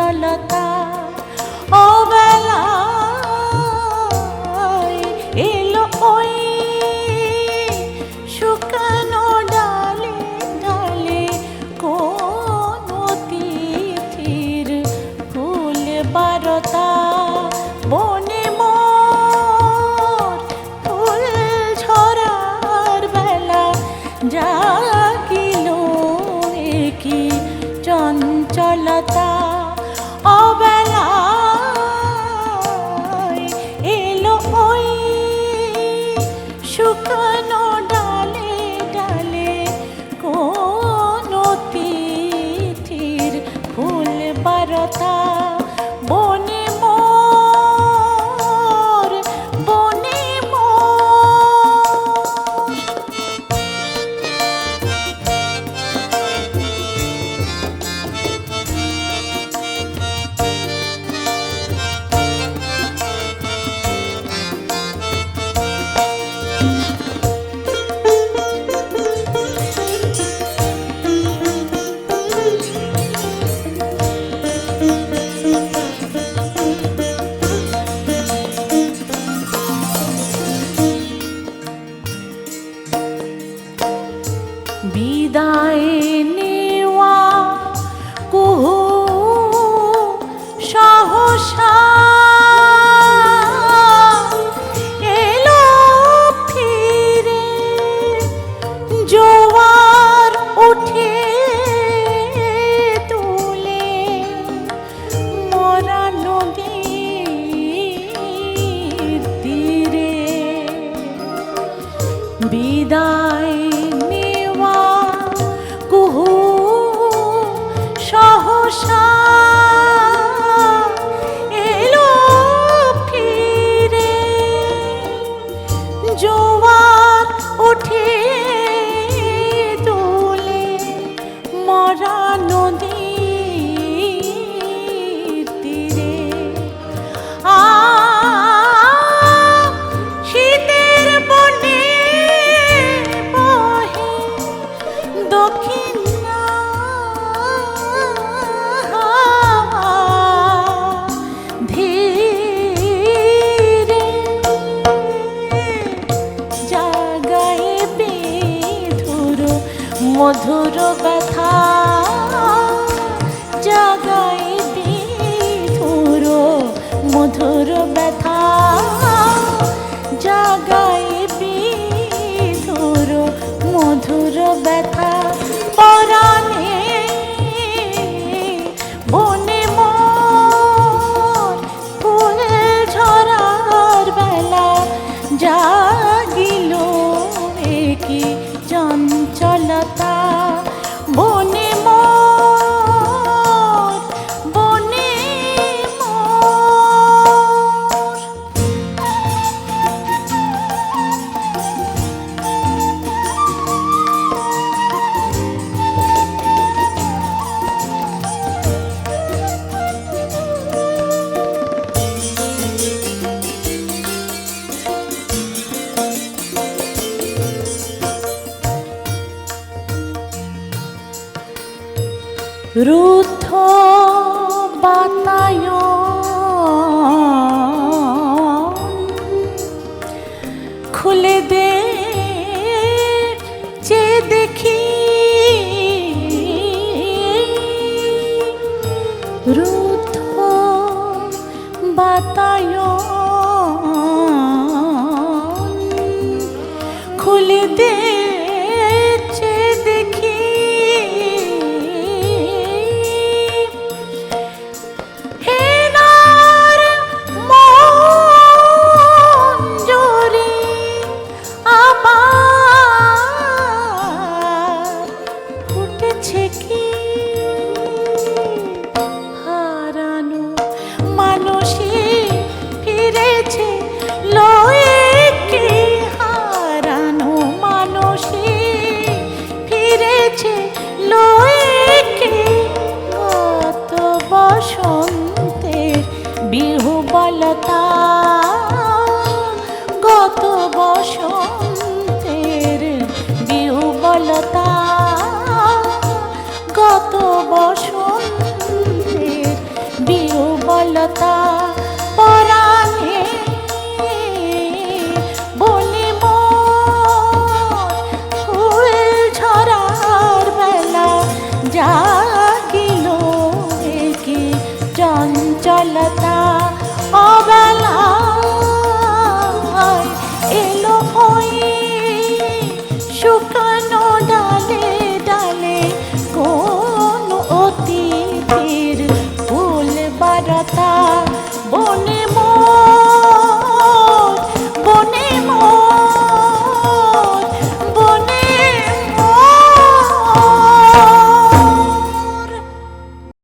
চঞ্চলতা অবেলায় এলো ওই শুকানো ডালে ডালে কোন তিথির ফুল বারতা বনে মোর ফুল ঝরার বেলা জাগিল কি চঞ্চলতা অবেলায় এলো ওই শুকানো ডালে ডালে কোন তিথির ফুল বারতা বনে মোর বনে মোর। বিদায় নেওয়া কুহু সহসা এলো ফিরে জোয়ার উঠে তুলে মরা নদীর তীরে বিদায় কুহু সহসা এলো ফিরে জোয়ার উঠে তুলে মরা নদীর তীরে শীতের বনে বহে দক্ষিণ ধীরে জাগায় বিধুর মধুর ব্যথা জাগায় বিধুর মধুর ব্যথা জাগায় বিধুর মধুর ব্যথা পরাণে বনে মোর ফুল ঝরার বেলা জাগিল কি চঞ্চলতা বনে মোর বনে মোর। রুদ্ধ বাতায়ন খুলে দে যে দেখি রুদ্ধ বাতায়ন খুলে দে যে দেখি ফিরেছে লয়ে কি হারানো মানো চঞ্চলতা পরাণে বনে মোর ফুল ঝরার বেলা জাগিল কি চঞ্চলতা অবেলায় এলো ওই শুকানো ডালে ডালে কোন অতিথির ফুল বারাতা বনে মোর